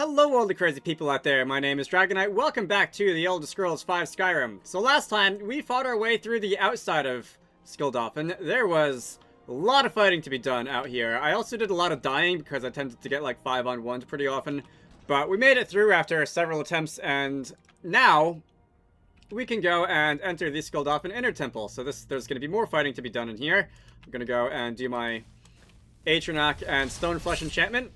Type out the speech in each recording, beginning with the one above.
Hello all the crazy people out there, my name is Dragonite. Welcome back to the Elder Scrolls V Skyrim. So last time, we fought our way through the outside of Skildolphin. There was a lot of fighting to be done out here. I also did a lot of dying because I tended to get like 5-on-1s pretty often. But we made it through after several attempts, and now we can go and enter the Skildolphin Inner Temple. So there's going to be more fighting to be done in here. I'm going to go and do my Atronach and Stoneflesh enchantment.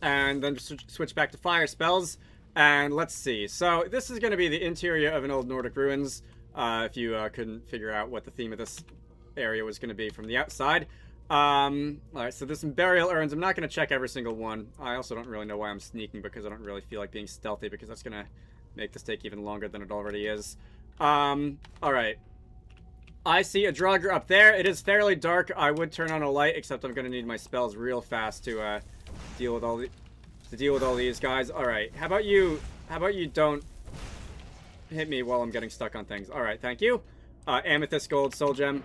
And then switch back to fire spells. And let's see. So this is going to be the interior of an old Nordic ruins. If you couldn't figure out what the theme of this area was going to be from the outside. Alright, so there's some burial urns. I'm not going to check every single one. I also don't really know why I'm sneaking, because I don't really feel like being stealthy, because that's going to make this take even longer than it already is. Alright. I see a Draugr up there. It is fairly dark. I would turn on a light, except I'm going to need my spells real fast to deal with all these guys. All right, how about you don't hit me while I'm getting stuck on things. All right, thank you. Amethyst, gold, soul gem.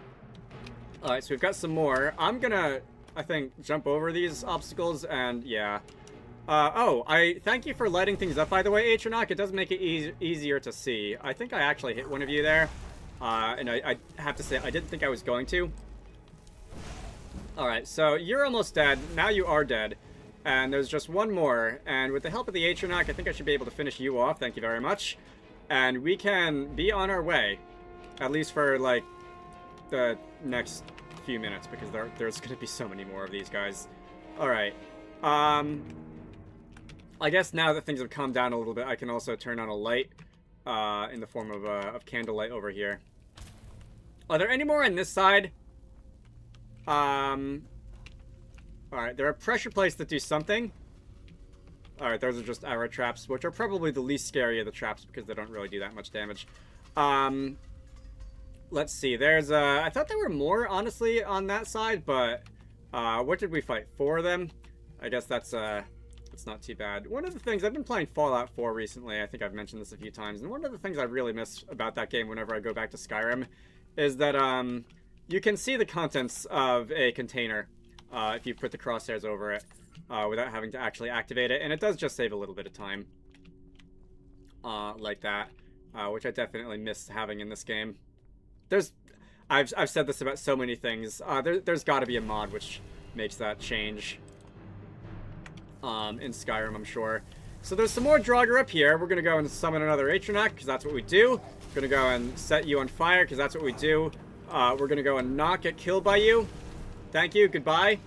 All right, so we've got some more. I'm gonna, I think, jump over these obstacles, and yeah. Oh, I thank you for lighting things up, by the way, Atronach. It does make it easier to see. I think I actually hit one of you there, and I have to say I didn't think I was going to. All right, so you're almost dead. Now you are dead. And there's just one more, and with the help of the Atronach, I think I should be able to finish you off. Thank you very much. And we can be on our way, at least for, like, the next few minutes, because there's going to be so many more of these guys. Alright. I guess now that things have calmed down a little bit, I can also turn on a light, in the form of candlelight over here. Are there any more on this side? Alright, there are pressure plates that do something. Alright, those are just arrow traps, which are probably the least scary of the traps because they don't really do that much damage. Let's see, there's I thought there were more, honestly, on that side, but what did we fight? 4 of them? I guess that's not too bad. One of the things, I've been playing Fallout 4 recently, I think I've mentioned this a few times, and one of the things I really miss about that game whenever I go back to Skyrim is that you can see the contents of a container. If you put the crosshairs over it, without having to actually activate it, and it does just save a little bit of time, like that, which I definitely miss having in this game. I've said this about so many things. There's got to be a mod which makes that change, in Skyrim, I'm sure. So there's some more Draugr up here. We're gonna go and summon another Atronach, because that's what we do. We're gonna go and set you on fire, because that's what we do. We're gonna go and not get killed by you. Thank you, goodbye.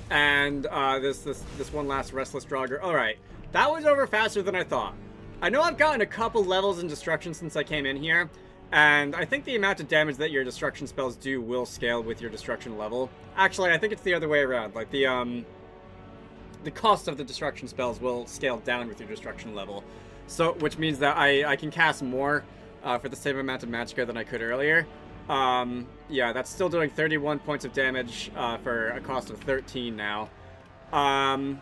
And this one last restless Draugr. Alright, that was over faster than I thought. I know I've gotten a couple levels in destruction since I came in here, and I think the amount of damage that your destruction spells do will scale with your destruction level. Actually, I think it's the other way around. Like, the cost of the destruction spells will scale down with your destruction level. So, which means that I can cast more for the same amount of magicka than I could earlier. Yeah, that's still doing 31 points of damage, for a cost of 13 now. And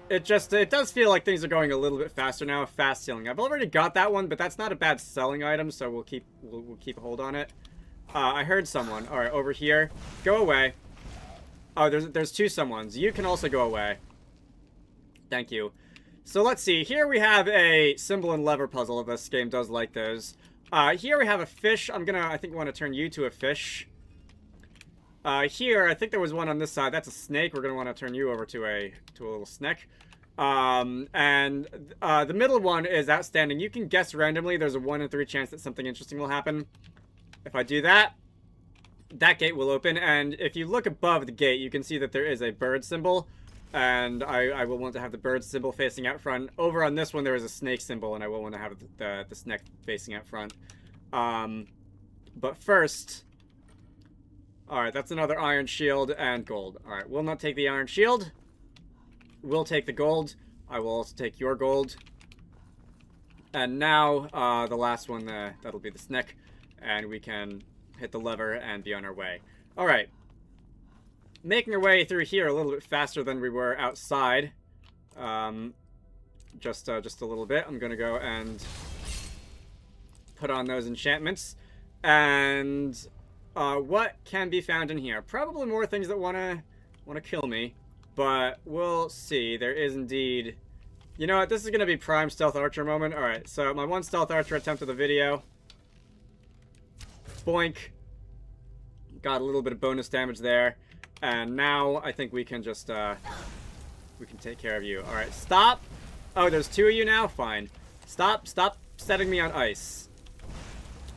it does feel like things are going a little bit faster now. Fast healing. I've already got that one, but that's not a bad selling item, so we'll keep a hold on it. I heard someone. Alright, over here. Go away. Oh, there's 2 someones. You can also go away. Thank you. So let's see, here we have a symbol and lever puzzle. This game does like those. Here we have a fish. I think want to turn you to a fish. Here, I think there was one on this side. That's a snake. We're going to want to turn you over to a little snake. The middle one is outstanding. You can guess randomly. There's a 1 in 3 chance that something interesting will happen. If I do that, that gate will open. And if you look above the gate, you can see that there is a bird symbol. And I will want to have the bird symbol facing out front. Over on this one, there is a snake symbol, and I will want to have the snake facing out front. But first... Alright, that's another iron shield and gold. Alright, we'll not take the iron shield. We'll take the gold. I will also take your gold. And now, the last one, that'll be the snake. And we can hit the lever and be on our way. Alright. Making our way through here a little bit faster than we were outside. Just a little bit. I'm gonna go and put on those enchantments. And what can be found in here? Probably more things that wanna kill me, but we'll see. There is indeed. You know what? This is gonna be prime stealth archer moment. All right, so my one stealth archer attempt of the video. Boink. Got a little bit of bonus damage there, and now I think we can just we can take care of you. All right, stop. Oh, there's 2 of you now. Fine. Stop setting me on ice.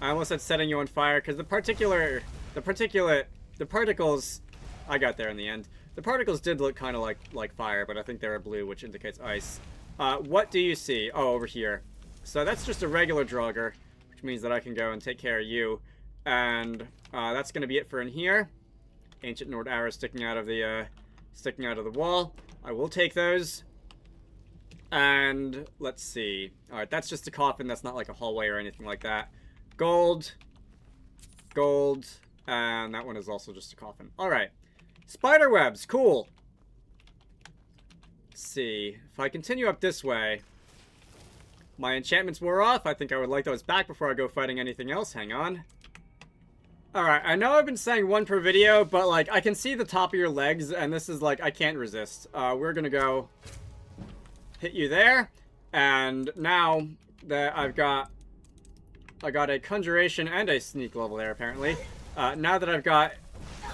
I almost said setting you on fire because the particles, I got there in the end. The particles did look kind of like fire, but I think they were blue, which indicates ice. What do you see? Oh, over here. So that's just a regular Draugr, which means that I can go and take care of you. And that's going to be it for in here. Ancient Nord arrows sticking out of the wall. I will take those. And let's see. All right, that's just a coffin. That's not like a hallway or anything like that. Gold, and that one is also just a coffin. All right, spider webs, cool. Let's see. If I continue up this way, my enchantments wore off. I think I would like those back before I go fighting anything else. Hang on. Alright, I know I've been saying 1 per video, but, like, I can see the top of your legs, and this is, like, I can't resist. We're gonna go hit you there, and now that I got a conjuration and a sneak level there, apparently. Now that I've got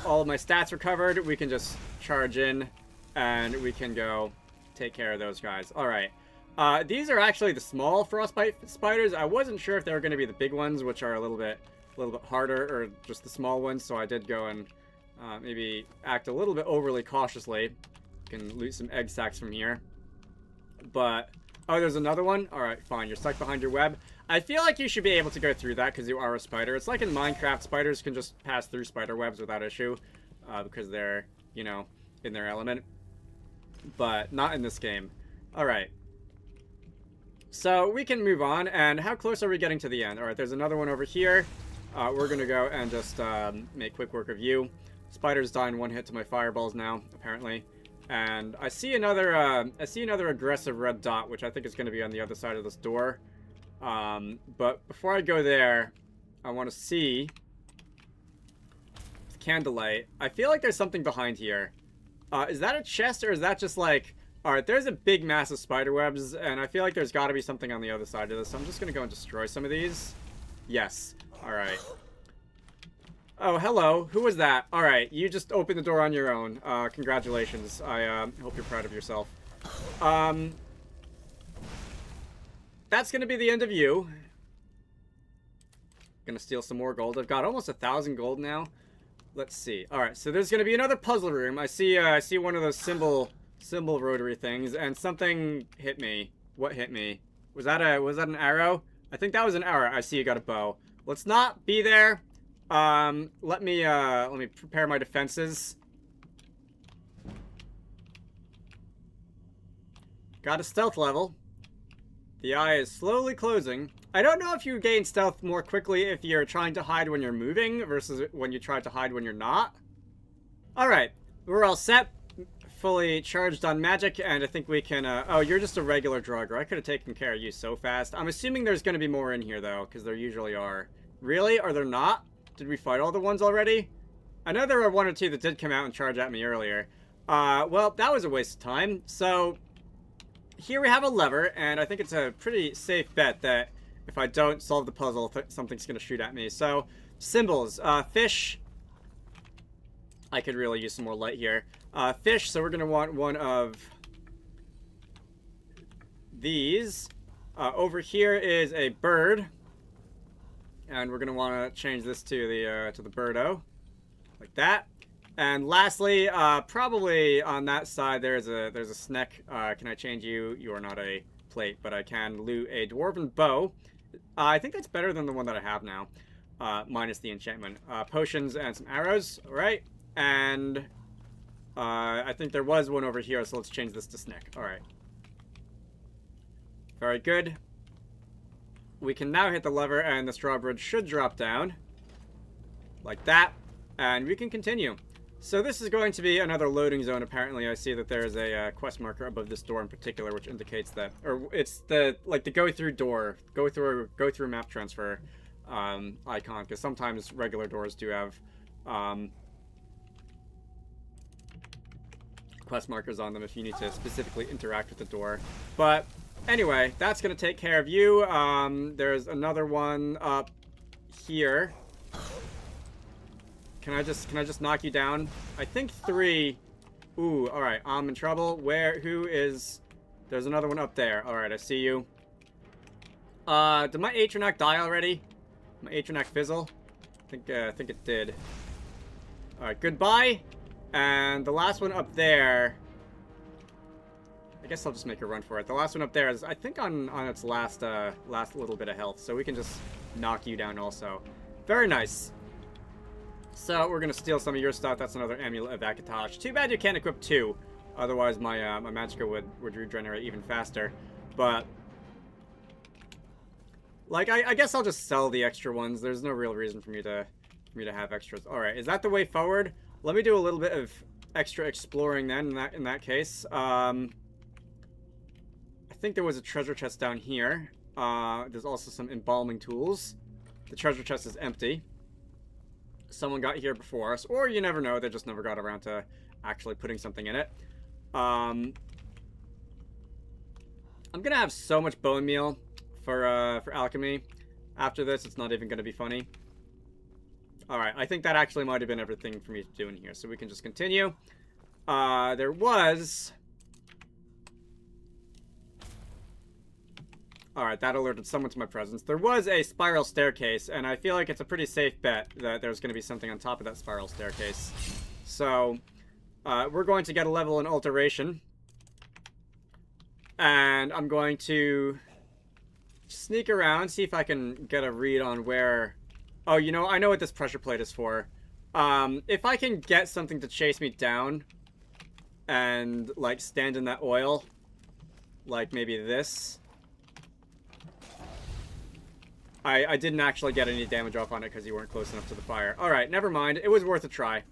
all of my stats recovered, we can just charge in, and we can go take care of those guys. Alright. These are actually the small frostbite spiders. I wasn't sure if they were gonna be the big ones, which are a little bit harder, or just the small ones, so I did go and maybe act a little bit overly cautiously. Can loot some egg sacs from here. But, oh, there's another one? Alright, fine, you're stuck behind your web. I feel like you should be able to go through that because you are a spider. It's like in Minecraft, spiders can just pass through spider webs without issue, because they're, you know, in their element. But not in this game. Alright. So, we can move on, and how close are we getting to the end? Alright, there's another one over here. We're gonna go and just make quick work of you. Spiders die in 1 hit to my fireballs now, apparently. And I see another aggressive red dot, which I think is gonna be on the other side of this door. But before I go there, I want to see candlelight. I feel like there's something behind here. Is that a chest, or is that just like... Alright, there's a big mass of spider webs, and I feel like there's got to be something on the other side of this, so I'm just gonna go and destroy some of these. Yes. Alright. Oh, hello. Who was that? Alright, you just opened the door on your own. Congratulations. I hope you're proud of yourself. That's gonna be the end of you. Gonna steal some more gold. I've got almost 1,000 gold now. Let's see. Alright, so there's gonna be another puzzle room. I see one of those symbol rotary things, and something hit me. What hit me? Was that an arrow? I think that was an arrow. I see you got a bow. Let's not be there. Let me prepare my defenses. Got a stealth level. The eye is slowly closing. I don't know if you gain stealth more quickly if you're trying to hide when you're moving versus when you try to hide when you're not. Alright, we're all set. Fully charged on magic, and I think we can, oh, you're just a regular Draugr. I could have taken care of you so fast. I'm assuming there's going to be more in here, though, because there usually are. Really? Are there not? Did we fight all the ones already? I know there were 1 or 2 that did come out and charge at me earlier. Well, that was a waste of time. So, here we have a lever, and I think it's a pretty safe bet that if I don't solve the puzzle, something's going to shoot at me. So, symbols. Fish. I could really use some more light here. Fish, so we're going to want one of these. Over here is a bird. And we're going to want to change this to the birdo. Like that. And lastly, probably on that side there's a snack. Can I change you? You are not a plate, but I can loot a dwarven bow. I think that's better than the one that I have now. Minus the enchantment. Potions and some arrows. Alright. And I think there was one over here, so let's change this to snack. Alright. Very good. We can now hit the lever, and this drawbridge should drop down. Like that. And we can continue. So this is going to be another loading zone, apparently. I see that there is a quest marker above this door in particular, which indicates that... Or it's the go-through door. Go through map transfer icon, because sometimes regular doors do have Quest markers on them if you need to specifically interact with the door. But anyway, that's gonna take care of you. There's another one up here. Can I just knock you down? I think 3. Ooh, all right. I'm in trouble. Who is? There's another one up there. All right, I see you. Did my Atronac die already? My Atronac fizzle? I think it did. All right, goodbye. And the last one up there. I guess I'll just make a run for it. The last one up there is, I think, on its last little bit of health, so we can just knock you down also. Very nice. So we're gonna steal some of your stuff. That's another amulet of Akataj. Too bad you can't equip 2. Otherwise, my my Magicka would regenerate even faster. But like, I guess I'll just sell the extra ones. There's no real reason for me to have extras. All right, is that the way forward? Let me do a little bit of extra exploring then. In that case, I think there was a treasure chest down here. There's also some embalming tools. The treasure chest is empty. Someone got here before us, or you never know, they just never got around to actually putting something in it. I'm gonna have so much bone meal for alchemy. After this, it's not even gonna be funny. Alright, I think that actually might have been everything for me to do in here, so we can just continue. There was... Alright, that alerted someone to my presence. There was a spiral staircase, and I feel like it's a pretty safe bet that there's going to be something on top of that spiral staircase. So, we're going to get a level in alteration. And I'm going to sneak around, see if I can get a read on where... Oh, you know, I know what this pressure plate is for. If I can get something to chase me down and, like, stand in that oil, like maybe this... I didn't actually get any damage off on it because you weren't close enough to the fire. Alright, never mind. It was worth a try.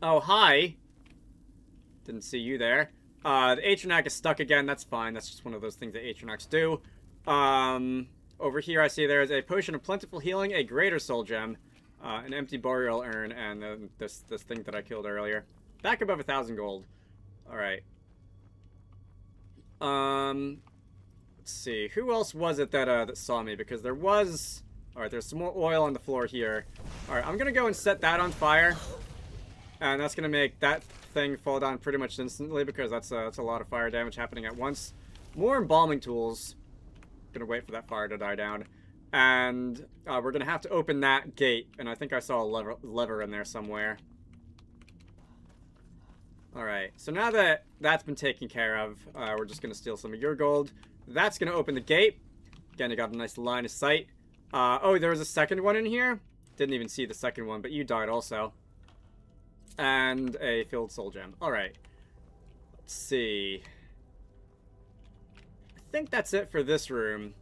Oh, hi. Didn't see you there. The Atronac is stuck again. That's fine. That's just one of those things that Atronacs do. Over here I see there's a potion of plentiful healing, a greater soul gem, an empty burial urn, and this thing that I killed earlier. Back above 1,000 gold. Alright. Let's see. Who else was it that saw me? Because there was... Alright, there's some more oil on the floor here. Alright, I'm gonna go and set that on fire. And that's gonna make that thing fall down pretty much instantly, because that's a lot of fire damage happening at once. More embalming tools. Gonna wait for that fire to die down. And we're gonna have to open that gate. And I think I saw a lever in there somewhere. Alright, so now that that's been taken care of, we're just gonna steal some of your gold. That's going to open the gate. Again, I got a nice line of sight. Oh, there was a second one in here. Didn't even see the second one, but you died also. And a filled soul gem. Alright. Let's see. I think that's it for this room.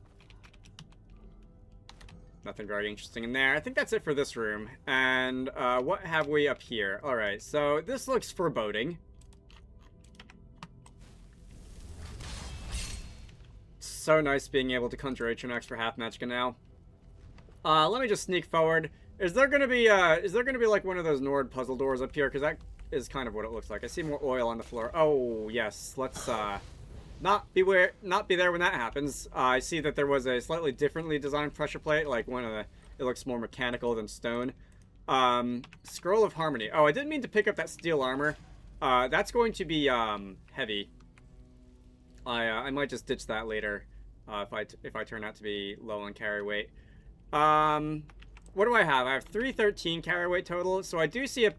Nothing very interesting in there. I think that's it for this room. And what have we up here? Alright, so this looks foreboding. So nice being able to conjure Atronax for half Magicka now. Let me just sneak forward. Is there gonna be like one of those Nord puzzle doors up here? Because that is kind of what it looks like. I see more oil on the floor. Oh yes, let's not be there when that happens. I see that there was a slightly differently designed pressure plate, like one of the. It looks more mechanical than stone. Scroll of Harmony. Oh, I didn't mean to pick up that steel armor. That's going to be heavy. I might just ditch that later. If I turn out to be low on carry weight. What do I have? I have 313 carry weight total, so I do see ooh,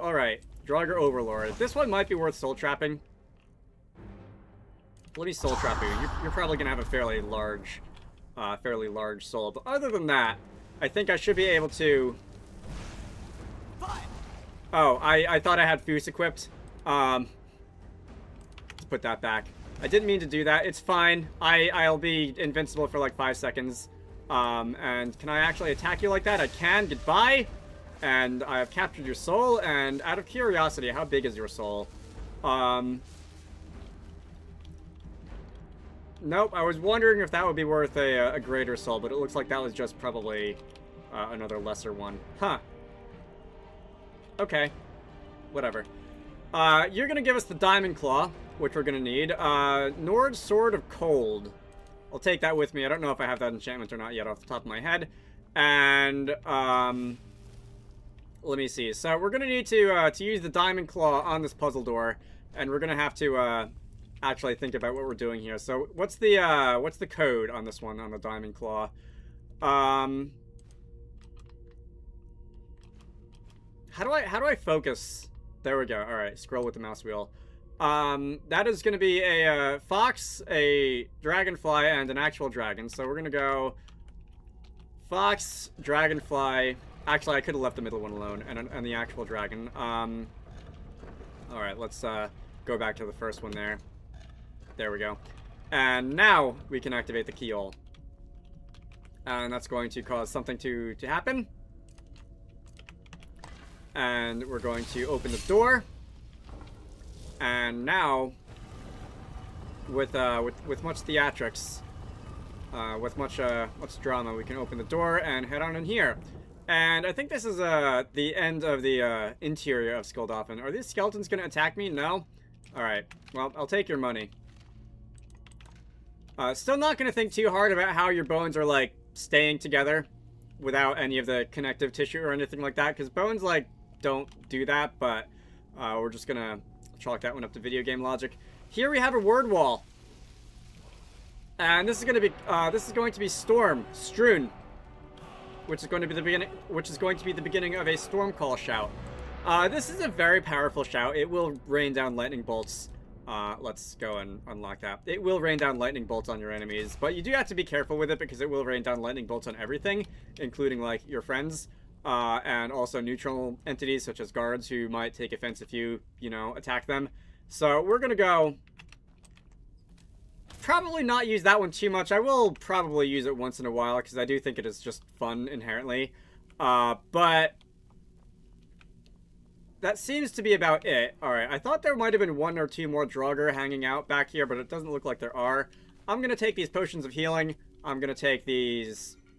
alright. Draugr Overlord. This one might be worth soul trapping. Let me soul trap you. You're probably gonna have a fairly large soul. But other than that, I think I should be able to... Oh, I thought I had Fuse equipped. Let's put that back. I didn't mean to do that. It's fine. I'll be invincible for like 5 seconds. And can I actually attack you like that? I can. Goodbye. And I have captured your soul. And out of curiosity, how big is your soul? Nope. I was wondering if that would be worth a greater soul, but it looks like that was just probably another lesser one. Huh. Okay. Whatever. You're gonna give us the Diamond Claw, which we're gonna need. Nord's Sword of Cold. I'll take that with me. I don't know if I have that enchantment or not yet off the top of my head. And, let me see. So we're gonna need to use the Diamond Claw on this puzzle door, and we're gonna have to, actually think about what we're doing here. So what's the code on this one, on the Diamond Claw? How do I focus? There we go. All right, scroll with the mouse wheel. That is going to be a fox, a dragonfly, and an actual dragon. So we're going to go fox, dragonfly. Actually, I could have left the middle one alone, and the actual dragon. All right, let's go back to the first one there. There we go. And now we can activate the keyhole. And that's going to cause something to happen. And we're going to open the door. And now, with much theatrics, with much drama, we can open the door and head on in here. And I think this is the end of the interior of Skulldolphin. Are these skeletons going to attack me? No? Alright. Well, I'll take your money. Still not going to think too hard about how your bones are, like, staying together without any of the connective tissue or anything like that, because bones, like, don't do that, but we're just going to chalk that one up to video game logic. Here we have a word wall. And this is going to be Storm, Strewn, which is going to be the beginning of a Storm Call shout. This is a very powerful shout. It will rain down lightning bolts. Let's go and unlock that. It will rain down lightning bolts on your enemies, but you do have to be careful with it because it will rain down lightning bolts on everything, including, like, your friends, and also neutral entities such as guards who might take offense if you know, attack them. So we're gonna go probably not use that one too much. I will probably use it once in a while because I do think it is just fun inherently. But that seems to be about it. Alright, I thought there might have been one or two more Draugr hanging out back here, but it doesn't look like there are. I'm going to take these potions of healing. I'm going to take the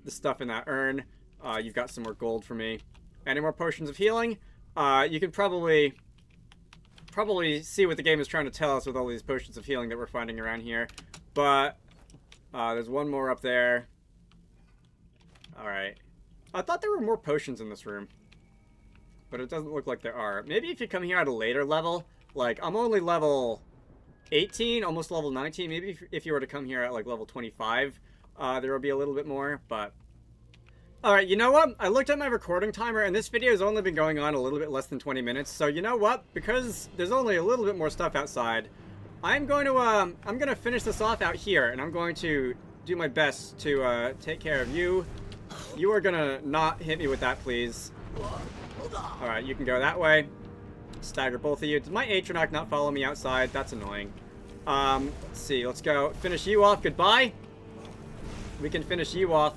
stuff in that urn. You've got some more gold for me. Any more potions of healing? You can probably see what the game is trying to tell us with all these potions of healing that we're finding around here. But there's one more up there. Alright. I thought there were more potions in this room, but it doesn't look like there are. Maybe if you come here at a later level, like, I'm only level 18, almost level 19. Maybe if you were to come here at, like, level 25, there will be a little bit more, but... Alright, you know what? I looked at my recording timer, and this video has only been going on a little bit less than 20 minutes, so you know what? Because there's only a little bit more stuff outside, I'm going to finish this off out here, and I'm going to do my best to, take care of you. You are gonna not hit me with that, please. Alright, you can go that way. Stagger both of you. Does my Atronach not follow me outside? That's annoying. Let's see. Let's go finish you off. Goodbye. We can finish you off.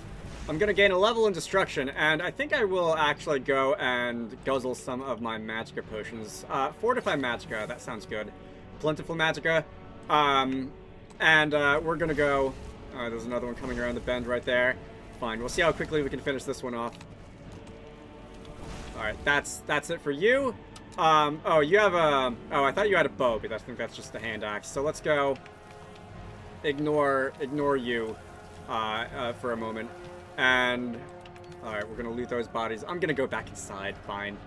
I'm going to gain a level in Destruction, and I think I will actually go and guzzle some of my Magicka potions. Fortify Magicka. That sounds good. Plentiful Magicka. And we're going to go... there's another one coming around the bend right there. Fine. We'll see how quickly we can finish this one off. Alright, that's it for you. Oh, you have a... Oh, I thought you had a bow, but I think that's just a hand axe. So let's go ignore you for a moment. And... Alright, we're gonna loot those bodies. I'm gonna go back inside, fine.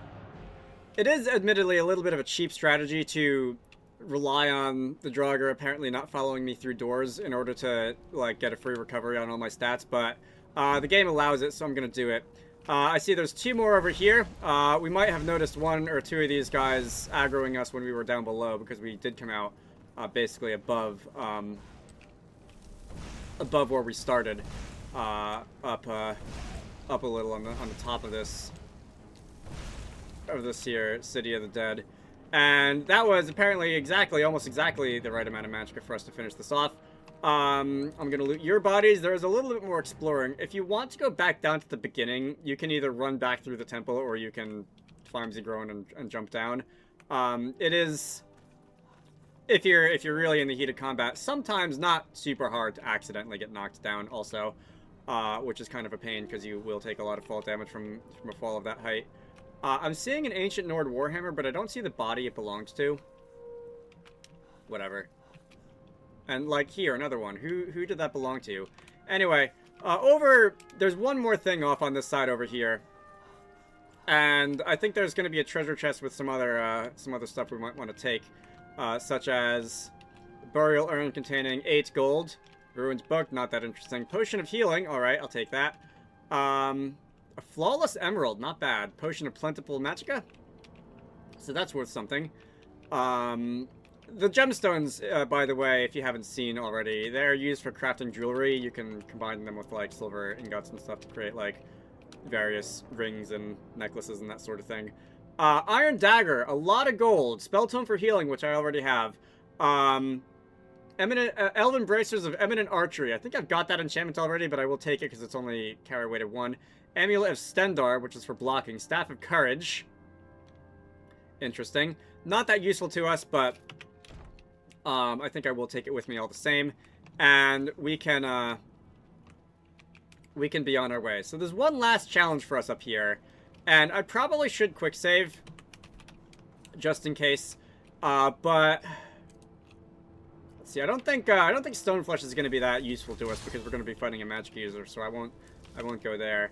It is admittedly a little bit of a cheap strategy to rely on the Draugr apparently not following me through doors in order to, like, get a free recovery on all my stats, but the game allows it, so I'm gonna do it. I see there's two more over here. We might have noticed one or two of these guys aggroing us when we were down below, because we did come out basically above where we started, up a little on the top of this here City of the Dead, and that was apparently almost exactly the right amount of magicka for us to finish this off. I'm gonna loot your bodies. There's a little bit more exploring. If you want to go back down to the beginning, you can either run back through the temple or you can Flimsy Groan and jump down. It is, if you're really in the heat of combat, sometimes not super hard to accidentally get knocked down also. which is kind of a pain because you will take a lot of fall damage from a fall of that height. I'm seeing an Ancient Nord Warhammer, but I don't see the body it belongs to. Whatever. And, like, here, another one. Who did that belong to? Anyway, there's one more thing off on this side over here. And I think there's going to be a treasure chest with some other stuff we might want to take. Such as Burial Urn containing 8 gold. Ruins Book, not that interesting. Potion of Healing, alright, I'll take that. A Flawless Emerald, not bad. Potion of Plentiful Magicka. So that's worth something. The gemstones, by the way, if you haven't seen already, they're used for crafting jewelry. You can combine them with, like, silver ingots and stuff to create, like, various rings and necklaces and that sort of thing. Iron Dagger, a lot of gold. Spell Tome for Healing, which I already have. Elven Bracers of Eminent Archery. I think I've got that enchantment already, but I will take it because it's only carry weighted 1. Amulet of Stendar, which is for blocking. Staff of Courage. Interesting. Not that useful to us, but I think I will take it with me all the same. And we can be on our way. So there's one last challenge for us up here. And I probably should quick save. Just in case. But let's see, I don't think Stoneflesh is going to be that useful to us because we're going to be fighting a magic user, so I won't go there.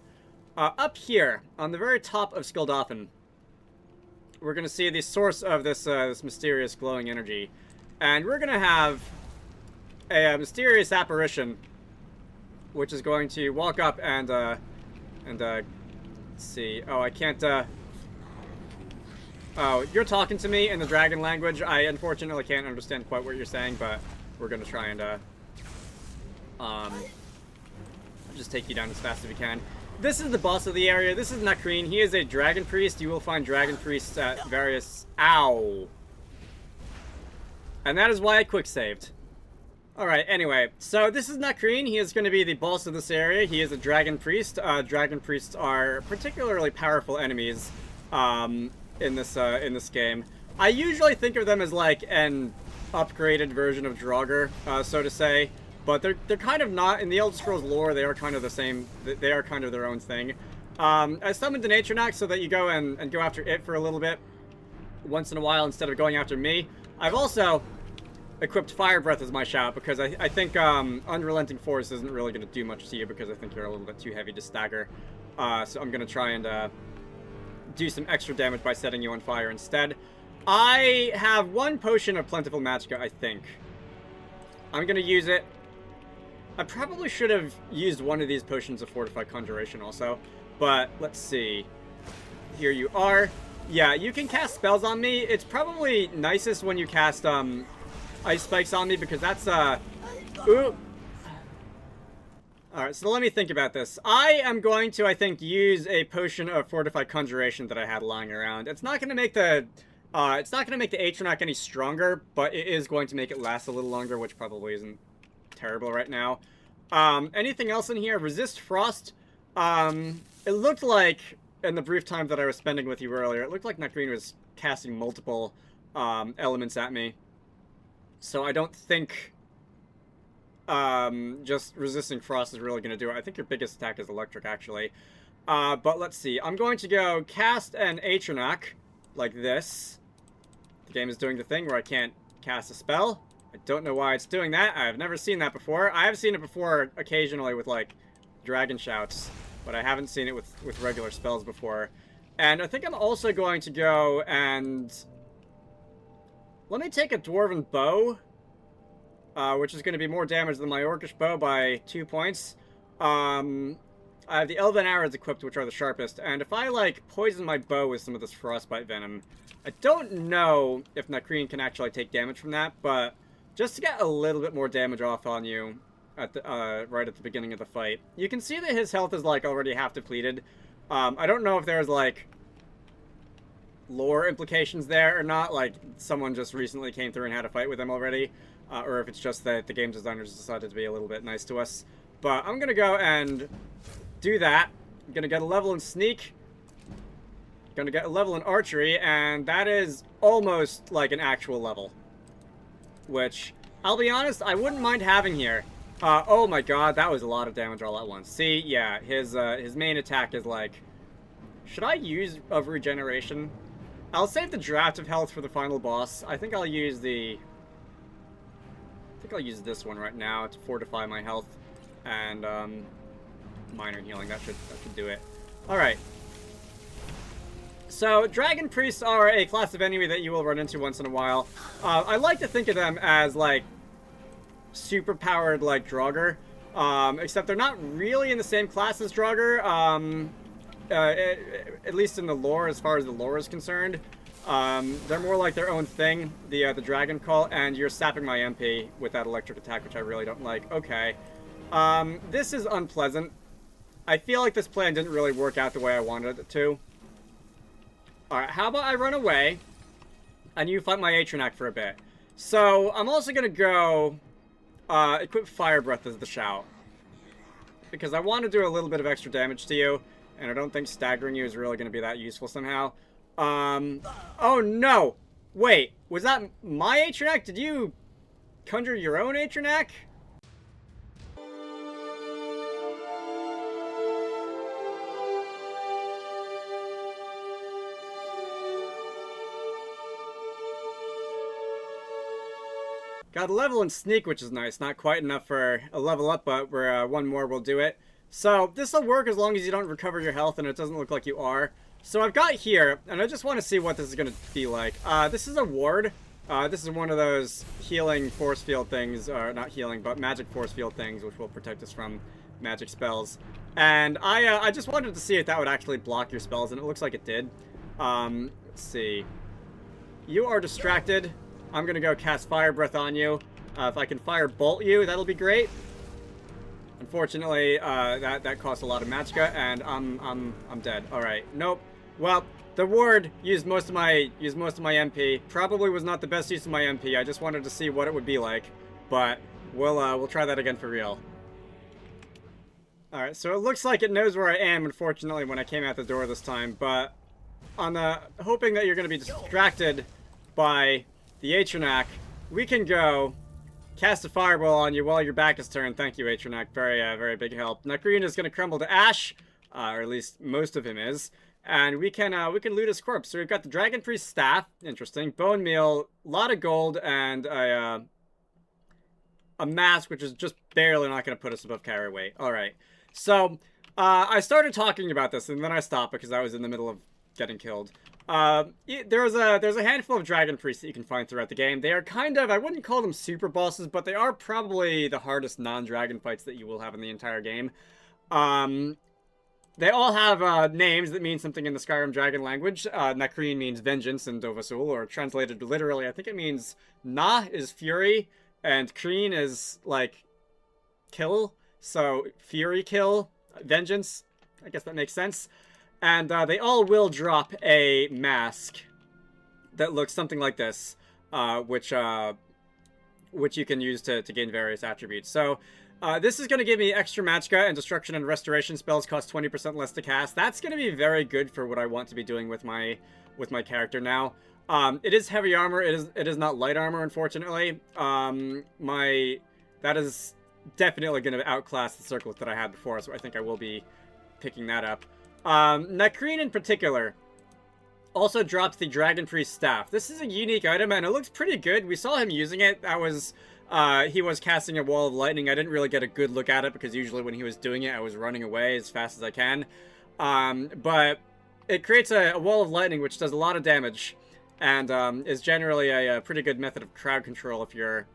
Up here, on the very top of Skyrim, we're going to see the source of this mysterious glowing energy. And we're going to have a mysterious apparition, which is going to walk up and let's see. Oh, I can't, oh, you're talking to me in the dragon language. I unfortunately can't understand quite what you're saying, but we're going to try and, just take you down as fast as we can. This is the boss of the area. This is Nakreen. He is a dragon priest. You will find dragon priests at various... Ow. And that is why I quick saved. Alright, anyway. So this is Nakreen. He is going to be the boss of this area. He is a dragon priest. Dragon priests are particularly powerful enemies in this game. I usually think of them as like an upgraded version of Draugr, so to say. But they're kind of not. In the Elder Scrolls lore, they are kind of the same. They are kind of their own thing. I summoned an Atronax so that you go and go after it for a little bit once in a while instead of going after me. I've also equipped Fire Breath as my shout because I think Unrelenting Force isn't really going to do much to you because I think you're a little bit too heavy to stagger. So I'm going to try and do some extra damage by setting you on fire instead. I have 1 potion of Plentiful Magicka, I think. I'm going to use it. I probably should have used one of these potions of Fortified Conjuration also. But, let's see. Here you are. Yeah, you can cast spells on me. It's probably nicest when you cast Ice Spikes on me because that's, ooh. Alright, so let me think about this. I am going to, I think, use a potion of Fortified Conjuration that I had lying around. It's not going to make the Atronax any stronger, but it is going to make it last a little longer, which probably isn't terrible right now. Anything else in here? Resist Frost. It looked like, in the brief time that I was spending with you earlier, it looked like Nakreen was casting multiple elements at me. So I don't think just resisting Frost is really going to do it. I think your biggest attack is Electric, actually. But let's see. I'm going to go cast an Atronax, like this. The game is doing the thing where I can't cast a spell. I don't know why it's doing that. I've never seen that before. I have seen it before occasionally with, like, dragon shouts, but I haven't seen it with regular spells before. And I think I'm also going to go and... Let me take a Dwarven Bow, which is going to be more damage than my Orcish Bow by 2 points. I have the Elven Arrows equipped, which are the sharpest, and if I, like, poison my bow with some of this Frostbite Venom, I don't know if Nakreen can actually take damage from that, but just to get a little bit more damage off on you at the, right at the beginning of the fight. You can see that his health is, like, already half depleted. I don't know if there's, like, lore implications there or not, like, someone just recently came through and had a fight with him already, or if it's just that the game designers decided to be a little bit nice to us. But I'm gonna go and do that. I'm gonna get a level in Sneak. Gonna get a level in Archery, and that is almost like an actual level. Which, I'll be honest, I wouldn't mind having here. Oh my god, that was a lot of damage all at once. See, yeah, his main attack is like... Should I use of regeneration? I'll save the draft of health for the final boss. I think I'll use this one right now to fortify my health. And, minor healing, that should do it. Alright. So, Dragon Priests are a class of enemy that you will run into once in a while. I like to think of them as, like, super-powered, like, Draugr. Except they're not really in the same class as Draugr. At least in the lore, as far as the lore is concerned. They're more like their own thing, the Dragon Call, and you're sapping my MP with that electric attack, which I really don't like. Okay. This is unpleasant. I feel like this plan didn't really work out the way I wanted it to. Alright, how about I run away, and you fight my Atronak for a bit. So, I'm also gonna go, equip Fire Breath as the shout. Because I want to do a little bit of extra damage to you, and I don't think staggering you is really gonna be that useful somehow. Oh no! Wait, was that my Atronak? Did you conjure your own Atronak? Got a level in Sneak, which is nice. Not quite enough for a level up, but we're, one more will do it. So, this will work as long as you don't recover your health, and it doesn't look like you are. So I've got here, and I just want to see what this is going to be like. This is a ward. This is one of those healing force field things, or not healing, but magic force field things, which will protect us from magic spells. And I just wanted to see if that would actually block your spells, and it looks like it did. Let's see. You are distracted. I'm going to go cast Fire Breath on you. If I can Fire Bolt you, that'll be great. Unfortunately, that costs a lot of magicka, and I'm dead. All right, nope. Well, the ward used most of my MP. Probably was not the best use of my MP. I just wanted to see what it would be like, but we'll try that again for real. All right, so it looks like it knows where I am. Unfortunately, when I came out the door this time, but on the hoping that you're going to be distracted by the Atronak, we can go cast a fireball on you while your back is turned. Thank you, Atronak. Very big help. Nakreen is going to crumble to ash, or at least most of him is, and we can loot his corpse. So we've got the Dragon Priest staff, interesting, bone meal, a lot of gold, and a mask, which is just barely not going to put us above carry weight. All right. So I started talking about this, and then I stopped because I was in the middle of getting killed. There's a handful of Dragon Priests that you can find throughout the game. They are kind of, I wouldn't call them super bosses, but they are probably the hardest non-dragon fights that you will have in the entire game. They all have names that mean something in the Skyrim dragon language. Nakreen means vengeance in Dovasul, or translated literally, I think it means Na is fury, and Kreen is like kill, so fury kill, vengeance, I guess that makes sense. And they all will drop a mask that looks something like this, which you can use to gain various attributes. So this is going to give me extra magicka, and destruction and restoration spells cost 20% less to cast. That's going to be very good for what I want to be doing with my character now. It is heavy armor. It is not light armor, unfortunately. That is definitely going to outclass the circlet that I had before, so I think I will be picking that up. Nakreen in particular also drops the Dragon Priest staff. This is a unique item, and it looks pretty good. We saw him using it. That was, he was casting a wall of lightning. I didn't really get a good look at it, because usually when he was doing it, I was running away as fast as I can. But it creates a wall of lightning, which does a lot of damage, and is generally a pretty good method of crowd control if you're,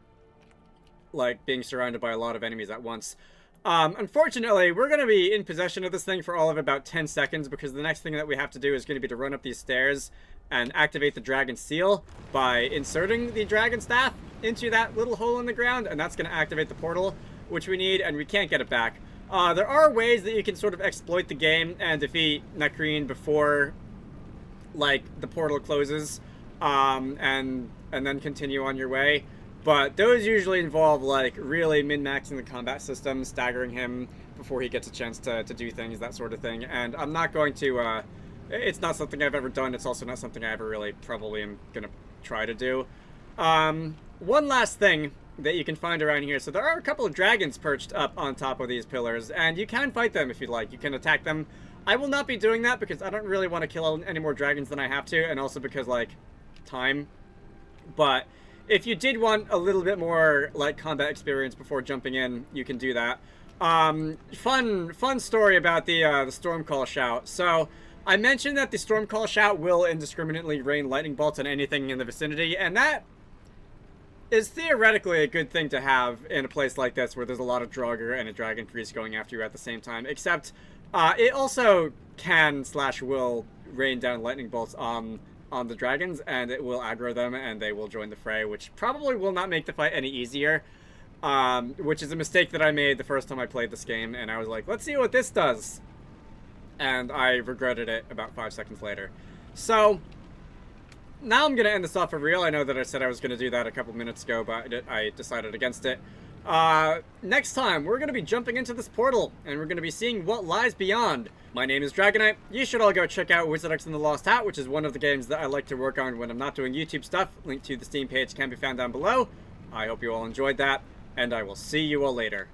like, being surrounded by a lot of enemies at once. Unfortunately, we're going to be in possession of this thing for all of about 10 seconds, because the next thing that we have to do is going to be to run up these stairs and activate the Dragon Seal by inserting the Dragon Staff into that little hole in the ground, and that's going to activate the portal, which we need, and we can't get it back. There are ways that you can sort of exploit the game and defeat Nakreen before, like, the portal closes, and then continue on your way. But those usually involve, like, really min-maxing the combat system, staggering him before he gets a chance to do things, that sort of thing. And I'm not going to, it's not something I've ever done. It's also not something I ever really probably am going to try to do. One last thing that you can find around here. So there are a couple of dragons perched up on top of these pillars, and you can fight them if you'd like. You can attack them. I will not be doing that because I don't really want to kill any more dragons than I have to, and also because, like, time. But if you did want a little bit more, like, combat experience before jumping in, you can do that. Fun story about the Stormcall Shout. So, I mentioned that the Stormcall Shout will indiscriminately rain lightning bolts on anything in the vicinity, and that is theoretically a good thing to have in a place like this where there's a lot of Draugr and a Dragon Priest going after you at the same time, except it also can/will rain down lightning bolts on the dragons, and it will aggro them, and they will join the fray, which probably will not make the fight any easier, which is a mistake that I made the first time I played this game, and I was like, let's see what this does, and I regretted it about 5 seconds later. So, now I'm going to end this off for real. I know that I said I was going to do that a couple minutes ago, but I decided against it. Next time, we're going to be jumping into this portal, and we're going to be seeing what lies beyond. My name is Dragonite. You should all go check out Wizarducks and the Lost Hat, which is one of the games that I like to work on when I'm not doing YouTube stuff. Link to the Steam page can be found down below. I hope you all enjoyed that, and I will see you all later.